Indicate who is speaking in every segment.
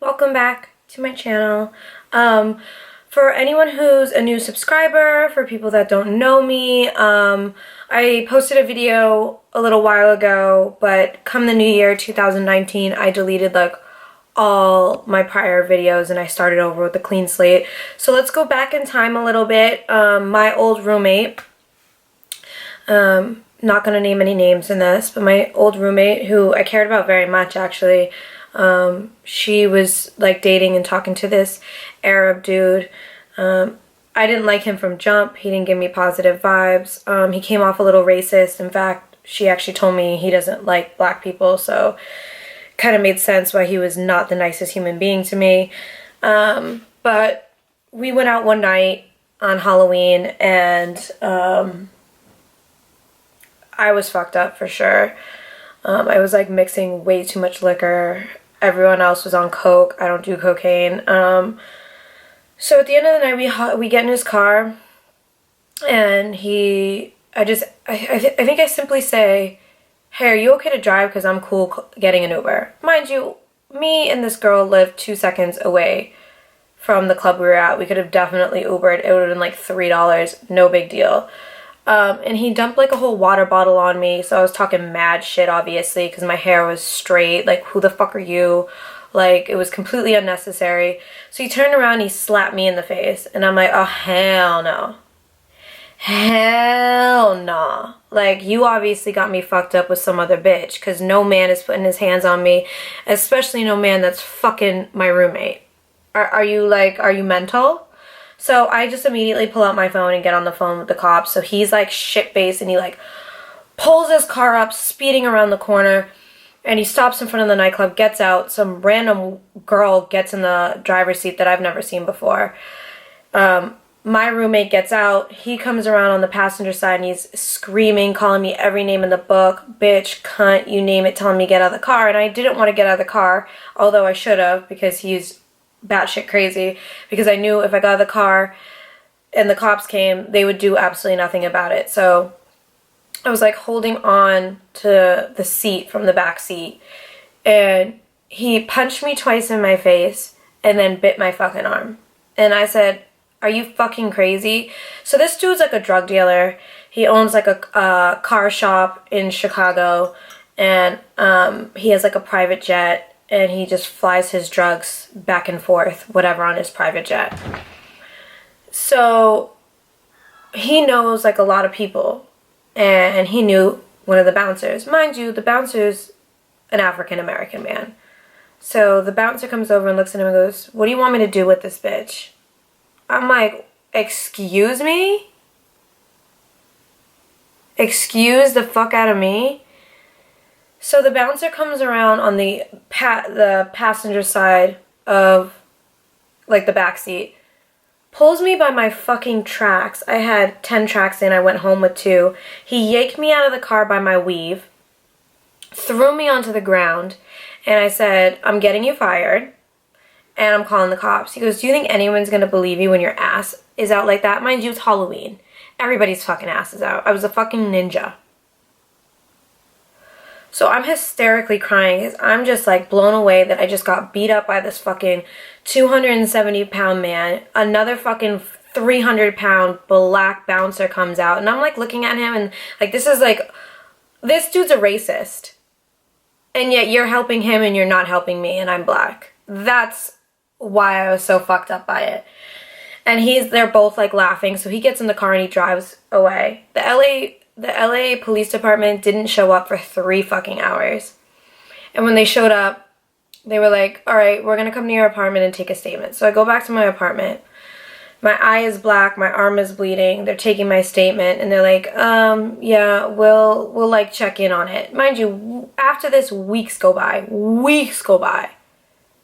Speaker 1: welcome back to my channel. For anyone who's a new subscriber, for people that don't know me, I posted a video a little while ago, but come the new year 2019, I deleted like all my prior videos and I started over with a clean slate. So let's go back in time a little bit. My old roommate, not gonna name any names in this, but my old roommate, who I cared about very much actually, she was like dating and talking to this Arab dude. I didn't like him from jump. He didn't give me positive vibes. He came off a little racist. In fact, she actually told me he doesn't like black people, so kind of made sense why he was not the nicest human being to me. But we went out one night on Halloween and I was fucked up for sure. I was like mixing way too much liquor. Everyone else was on coke. I don't do cocaine. So at the end of the night, we get in his car, and I think I simply say, "Hey, are you okay to drive? Because I'm cool getting an Uber." Mind you, me and this girl lived 2 seconds away from the club we were at. We could have definitely Ubered. It would have been like $3, no big deal. And he dumped like a whole water bottle on me, so I was talking mad shit obviously because my hair was straight, like who the fuck are you? Like it was completely unnecessary. So he turned around and he slapped me in the face and I'm like, oh hell no. Hell no. Like you obviously got me fucked up with some other bitch because no man is putting his hands on me, especially no man that's fucking my roommate. Are you mental? So I just immediately pull out my phone and get on the phone with the cops. So he's like shit-faced and he like pulls his car up, speeding around the corner, and he stops in front of the nightclub, gets out. Some random girl gets in the driver's seat that I've never seen before. My roommate gets out. He comes around on the passenger side and he's screaming, calling me every name in the book, bitch, cunt, you name it, telling me get out of the car. And I didn't want to get out of the car, although I should have, because he's batshit crazy, because I knew if I got out of the car and the cops came, they would do absolutely nothing about it. So I was like holding on to the seat from the back seat, and he punched me twice in my face and then bit my fucking arm. And I said, are you fucking crazy? So this dude's like a drug dealer. He owns like a car shop in Chicago, and he has like a private jet, and he just flies his drugs back and forth, whatever, on his private jet. So he knows like a lot of people, and he knew one of the bouncers. Mind you, the bouncer's an African-American man. So the bouncer comes over and looks at him and goes, what do you want me to do with this bitch? I'm like, excuse me? Excuse the fuck out of me? So the bouncer comes around on the passenger side of, like, the back seat, pulls me by my fucking tracks. I had 10 tracks in, I went home with 2. He yanked me out of the car by my weave, threw me onto the ground, and I said, I'm getting you fired, and I'm calling the cops. He goes, do you think anyone's gonna believe you when your ass is out like that? Mind you, it's Halloween. Everybody's fucking ass is out. I was a fucking ninja. So I'm hysterically crying because I'm just like blown away that I just got beat up by this fucking 270-pound man. Another fucking 300-pound black bouncer comes out, and I'm like looking at him and like, this dude's a racist. And yet you're helping him and you're not helping me, and I'm black. That's why I was so fucked up by it. And they're both like laughing, so he gets in the car and he drives away. The LA Police Department didn't show up for 3 fucking hours. And when they showed up, they were like, all right, we're going to come to your apartment and take a statement. So I go back to my apartment. My eye is black. My arm is bleeding. They're taking my statement. And they're like, yeah, we'll like check in on it. Mind you, after this, weeks go by. Weeks go by.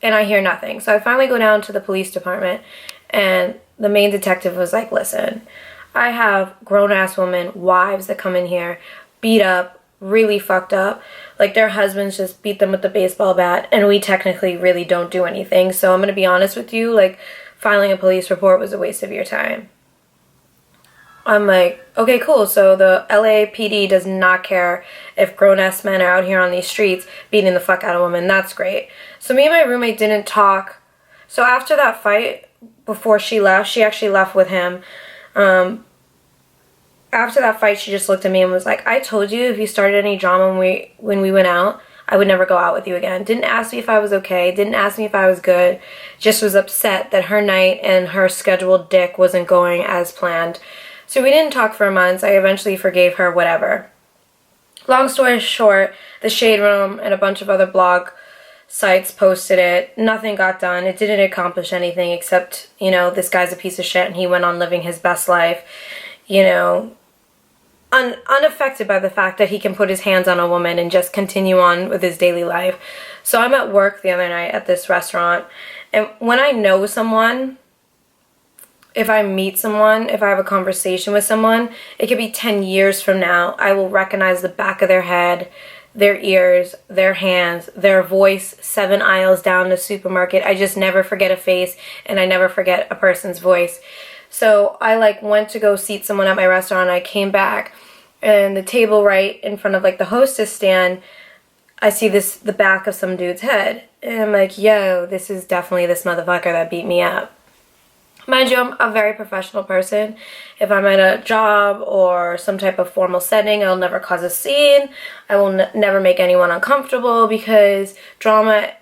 Speaker 1: And I hear nothing. So I finally go down to the police department. And the main detective was like, listen, I have grown-ass women, wives that come in here, beat up, really fucked up. Like, their husbands just beat them with the baseball bat, and we technically really don't do anything. So I'm going to be honest with you, like, filing a police report was a waste of your time. I'm like, okay, cool. So the LAPD does not care if grown-ass men are out here on these streets beating the fuck out of women. That's great. So me and my roommate didn't talk. So after that fight, before she left, she actually left with him. After that fight, she just looked at me and was like, I told you if you started any drama when we went out, I would never go out with you again. Didn't ask me if I was okay. Didn't ask me if I was good. Just was upset that her night and her scheduled dick wasn't going as planned. So we didn't talk for months. I eventually forgave her, whatever. Long story short, the Shade Room and a bunch of other blog sites posted it. Nothing got done. It didn't accomplish anything except, you know, this guy's a piece of shit and he went on living his best life, you know, unaffected by the fact that he can put his hands on a woman and just continue on with his daily life. So I'm at work the other night at this restaurant, and when I know someone, if I meet someone, if I have a conversation with someone, it could be 10 years from now, I will recognize the back of their head, their ears, their hands, their voice 7 aisles down the supermarket. I just never forget a face, and I never forget a person's voice. So I went to go seat someone at my restaurant. I came back, and the table right in front of the hostess stand, I see the back of some dude's head. And I'm like, yo, this is definitely this motherfucker that beat me up. Mind you, I'm a very professional person. If I'm at a job or some type of formal setting, I'll never cause a scene. I will never make anyone uncomfortable, because drama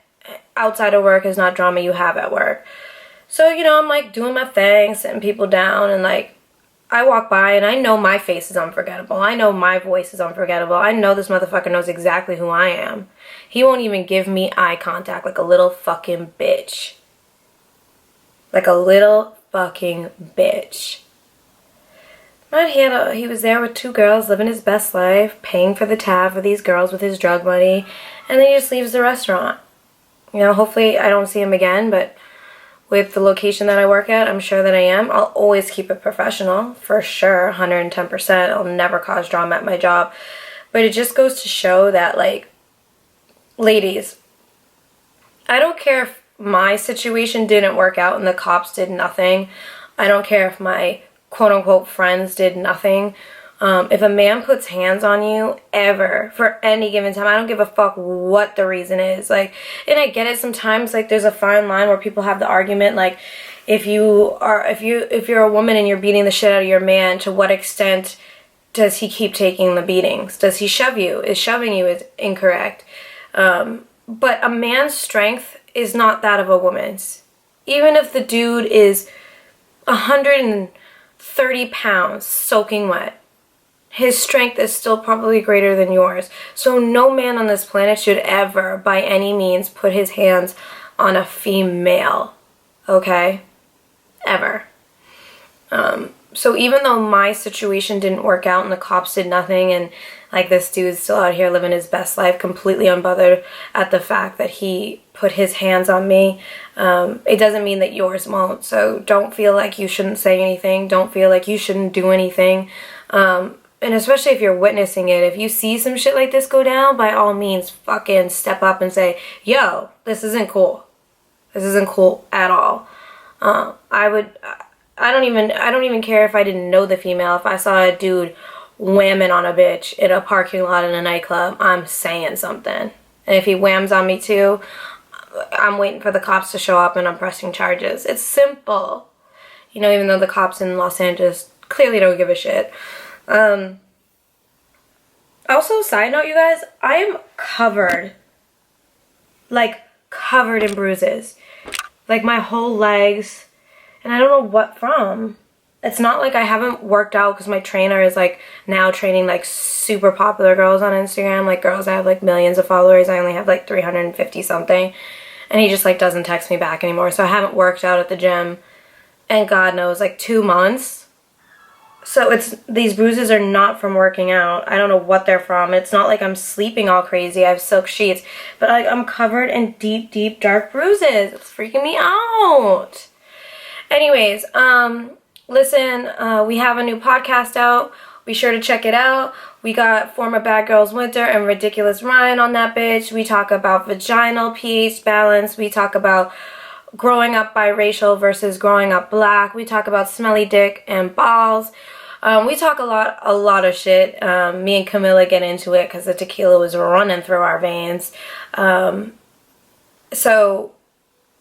Speaker 1: outside of work is not drama you have at work. So, you know, I'm doing my thing, sitting people down, and I walk by and I know my face is unforgettable. I know my voice is unforgettable. I know this motherfucker knows exactly who I am. He won't even give me eye contact, like a little fucking bitch. Like a little fucking bitch. But he was there with 2 girls, living his best life, paying for the tab for these girls with his drug money, and then he just leaves the restaurant. You know, hopefully I don't see him again, but with the location that I work at, I'm sure that I am. I'll always keep it professional, for sure, 110%. I'll never cause drama at my job. But it just goes to show that, ladies, I don't care if my situation didn't work out and the cops did nothing. I don't care if my quote-unquote friends did nothing. If a man puts hands on you ever for any given time, I don't give a fuck what the reason is. And I get it sometimes. There's a fine line where people have the argument. If you're a woman and you're beating the shit out of your man, to what extent does he keep taking the beatings? Does he shove you? Is shoving you is incorrect? But a man's strength is not that of a woman's. Even if the dude is 130 pounds soaking wet, his strength is still probably greater than yours. So no man on this planet should ever, by any means, put his hands on a female. Okay? Ever. So even though my situation didn't work out and the cops did nothing, and this dude's still out here living his best life, completely unbothered at the fact that he put his hands on me, it doesn't mean that yours won't. So don't feel like you shouldn't say anything. Don't feel like you shouldn't do anything. And especially if you're witnessing it, if you see some shit like this go down, by all means, fucking step up and say, yo, this isn't cool. This isn't cool at all. I don't even care if I didn't know the female. If I saw a dude whamming on a bitch in a parking lot in a nightclub, I'm saying something. And if he whams on me too, I'm waiting for the cops to show up and I'm pressing charges. It's simple. You know, even though the cops in Los Angeles clearly don't give a shit. Also, side note, you guys, I am covered in bruises. My whole legs, and I don't know what from. It's not like I haven't worked out, because my trainer is now training super popular girls on Instagram, girls that have millions of followers. I only have 350 something, and he just doesn't text me back anymore. So I haven't worked out at the gym, and God knows 2 months. So these bruises are not from working out. I don't know what they're from. It's not like I'm sleeping all crazy. I have silk sheets, but I'm covered in deep, deep, dark bruises. It's freaking me out. Anyways, listen, we have a new podcast out. Be sure to check it out. We got former Bad Girls Winter and Ridiculous Ryan on that bitch. We talk about vaginal pH balance. We talk about growing up biracial versus growing up black. We talk about smelly dick and balls. We talk a lot of shit. Me and Camilla get into it because the tequila was running through our veins. So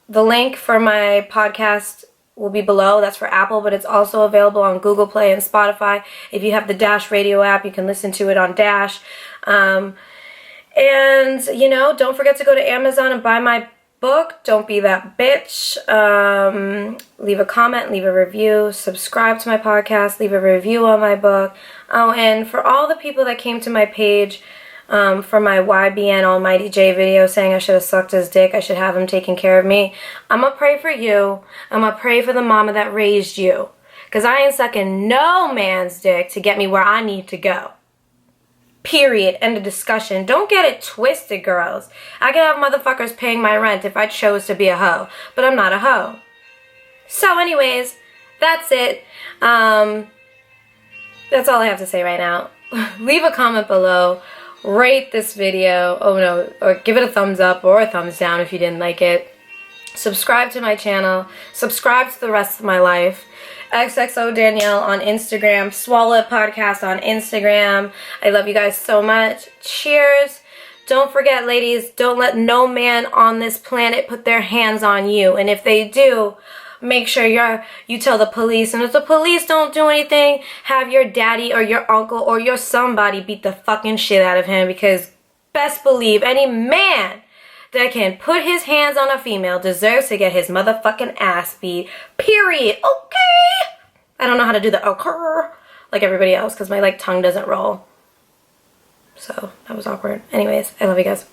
Speaker 1: the link for my podcast will be below. That's for Apple, but it's also available on Google Play and Spotify. If you have the Dash Radio app, you can listen to it on Dash. And, you know, don't forget to go to Amazon and buy my book, Don't Be That Bitch. Leave a comment, leave a review, subscribe to my podcast, leave a review on my book. Oh, and for all the people that came to my page for my YBN Almighty J video saying I should have sucked his dick, I should have him taking care of me, I'm gonna pray for you. I'm gonna pray for the mama that raised you. Because I ain't sucking no man's dick to get me where I need to go. Period. End of discussion. Don't get it twisted, girls. I could have motherfuckers paying my rent if I chose to be a hoe. But I'm not a hoe. So anyways, that's it. That's all I have to say right now. Leave a comment below. Rate this video. Oh no. Or give it a thumbs up or a thumbs down if you didn't like it. Subscribe to my channel. Subscribe to the rest of my life. XXO Danielle on Instagram. Swallow It Podcast on Instagram. I love you guys so much. Cheers. Don't forget, ladies, don't let no man on this planet put their hands on you. And if they do, make sure you tell the police. And if the police don't do anything, have your daddy or your uncle or your somebody beat the fucking shit out of him. Because best believe any man that can put his hands on a female deserves to get his motherfucking ass beat. Period. Okay. I don't know how to do the okay like everybody else because my tongue doesn't roll. So that was awkward. Anyways, I love you guys.